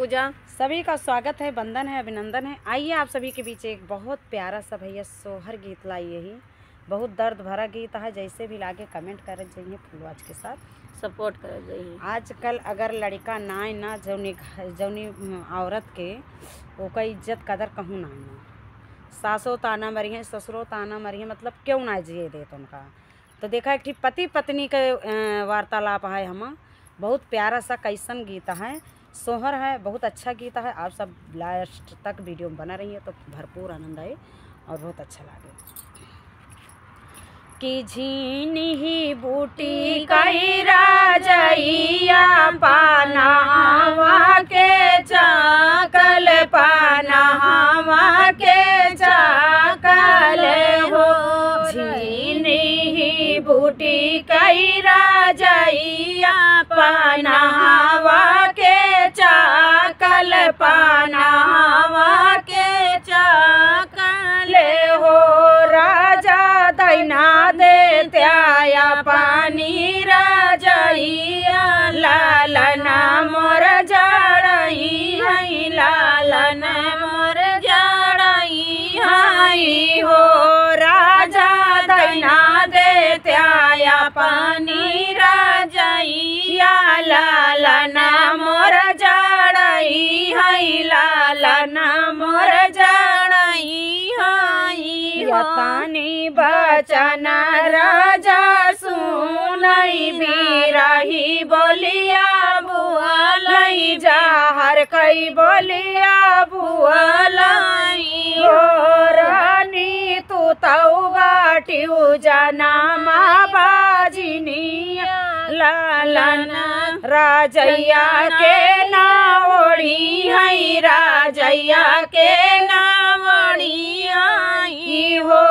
पूजा। सभी का स्वागत है, वंदन है, अभिनंदन है। आइए आप सभी के बीच एक बहुत प्यारा सा भैया सोहर गीत लाई। यही बहुत दर्द भरा गीत है। जैसे भी लागे कमेंट कर चाहिए, फुलवाज के साथ सपोर्ट कर चाहिए। आजकल अगर लड़का ना जौनी औरत के ओका इज्जत कदर कहूँ ना, सासो ताना मरी है, ससुरो ताना मरी है, मतलब क्यों ना जिए देत उनका। तो देखा एक पति पत्नी के वार्तालाप है। हम बहुत प्यारा सा कैसन गीत है, सोहर है, बहुत अच्छा गीत है। आप सब लास्ट तक वीडियो में बना रही है तो भरपूर आनंद आए और बहुत अच्छा लगे। कि झीनी ही बूटी कई राजैया पानावा के चाकल, पानावा के चाकल हो। झीनी ही बूटी कई राजैया पानावा के चाकल, पानावा के चाकल हो। राजा दैना दे त्याया पानी राजैया, लालना मोर जड़ई है, लालना मोर जड़ई है हो। राजा दैना दे त्याया पानी राजैया, लालना मोर जड़ई है, लालना मोर जड़ई है हो। तानी बचन राजा सुनई बिरही बोलिया बुअलई, जहर कई बोलिया बुअलई हो। रानी तू तऊ बाटियू जनमा बाजिनिया, लालना राजैया के नावड़ी है, राजैया के नावड़ी आई हो।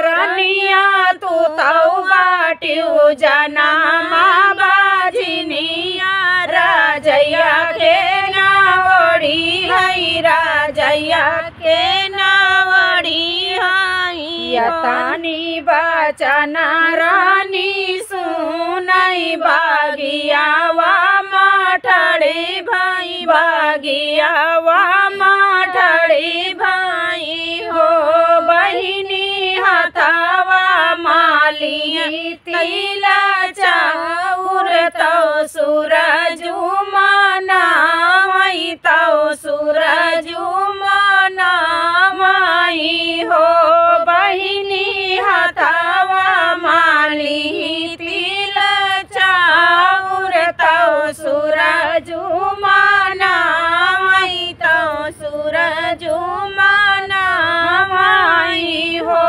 रनिया तू तऊ बाटियू जनमा बाजिनिया, राजैया के नावड़ी है, राजैया के नावड़ी है। तानी बचन रानी सुनई बागियावा माठड़ी भाई, बागियावा माठड़ी भाई हो। बहिनी हथावा माली तिला चाउर, तो सूरजू मनावई, तो सूरजू मनावई हो। बहिनी हथावा माली तिला चाउर, तो सूरजू मनावई, तो सूरजू मनावई हो।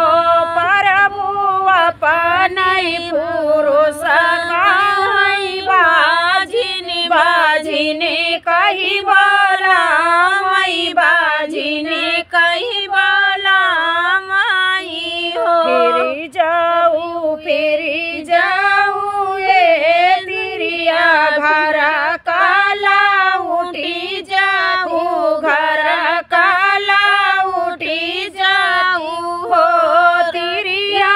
प्रभु अपनई पुरुष कहीं बाजिनी, बाजिनी कही बोलावई, बाजिनी कही बोलावई हो। फिर जाऊ ये तिरिया घर काला उठी जाऊ, घर काला उठी जाऊ हो। तिरिया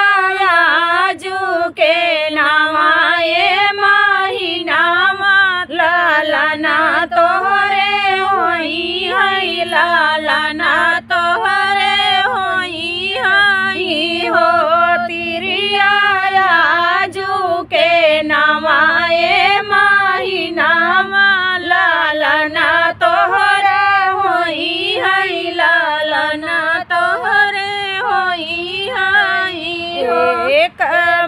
आजू के नवाए महीनावा, लालना तोहरे होई है, लालना तोहरे होई है हो। तिरिया आजू के नवाए महीनावा, लालना तोहरे होई है, लालना तोहरे होई है हो। एक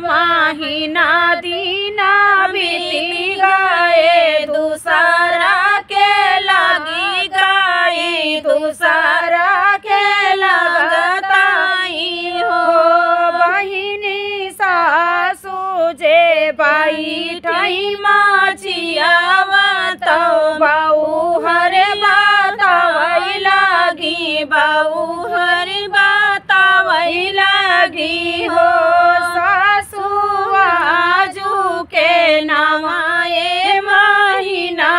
महीना दीना बीती गए, दूसरा के लगी गई, दूसरा के लगताई हो। बहिनी सासू जे बैठई माचियावा, तो बाऊ हरे बतावई लगी, बाऊ हरे बतावई लगी हो। सासू आजू के नवाए महीना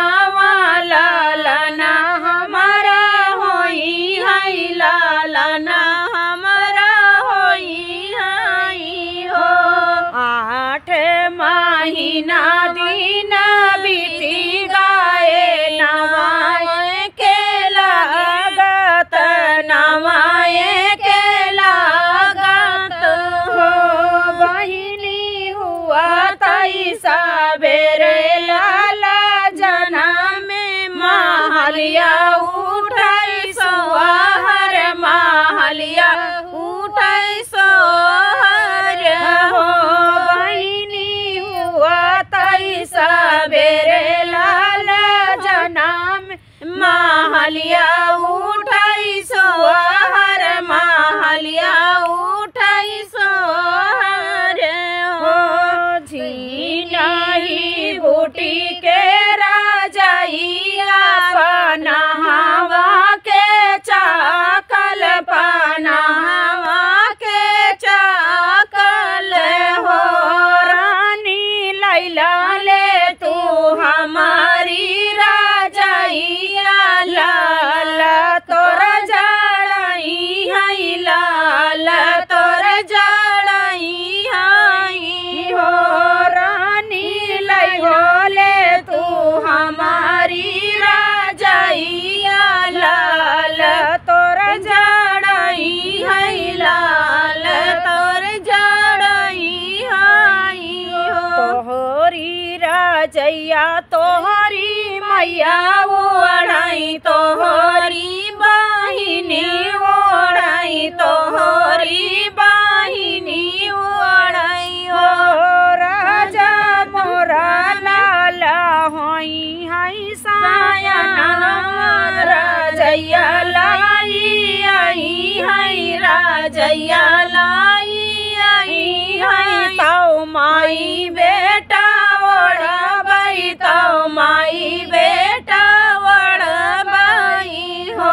महलिया उठै सोहर महलिया उठै सोहर हो बहिनी हुआ तई सबेरे लाल जनम महलिया उठै सोहर महलिया उठै सोहर हो झीनाही बूटी के राजैया पनाहवा के चाकल पनाहवा के चाकल हो रानी लैला ले तू हमारी राजैया लाल तोर जड़ई है लाल तोर जड़ई है हो रानी लैहो ले तू हमारी राजैया लाल तोर जड़ई है लाल तोर जड़ई है हो तोहरी राजैया तोहरी मैया ओढ़ाई तोहरी बहिनी ओढ़ाई तोहरी बहिनी ओढ़ाई हो राजा मोरा लाला होई हई सायना राजैया लाई आई है राजैया लाई आई है ताऊ माई बेटा ओढ़बई तो माई बेटा ओढ़बई हो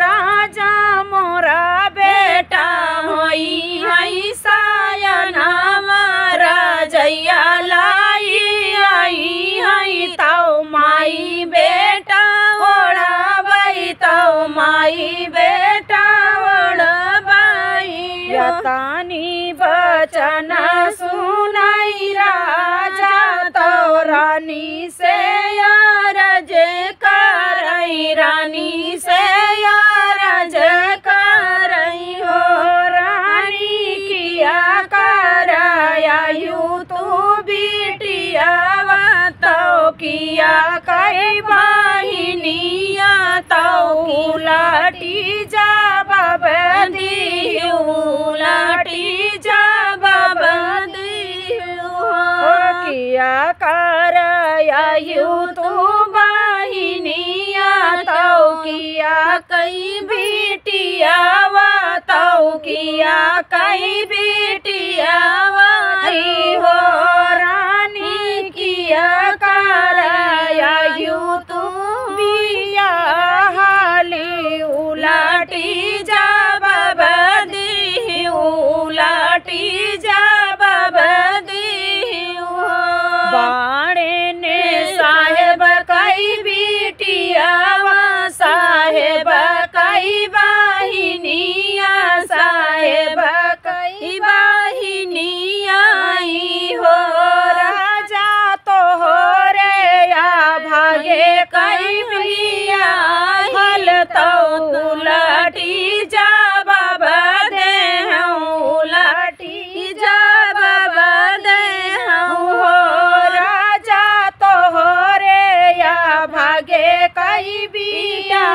राजा मोरा बेटा होई है सायना राजैया लाई आई है तो माई बेटा ओढ़बई तो माई बेटा ओढ़बई यतानी बचन सुनाई राजा तो रानी से यारज करई रानी से यारज करई हो रानी किया करायु तू बिटिया तो किया कई बहिनिया तो लाटी जा बबदी लाटी जा बबदी हो किया करायु तू बहिनिया तो किया कई बिटिया तो किया कई बिटिया हो रानी किया करायु तू बिया हाली उलाटी जा बबदी उलाटी जा बबदी हो बाणे ने साहेब कई बिटिया साहेब कई बहिनिया साहेब कई बहिनिया हो राजा तोहरे या भागे कई बिया हल तो उलटी जा बाबा दे उलटी जा बाबा दे हो राजा तोहरे या भागे कई बिया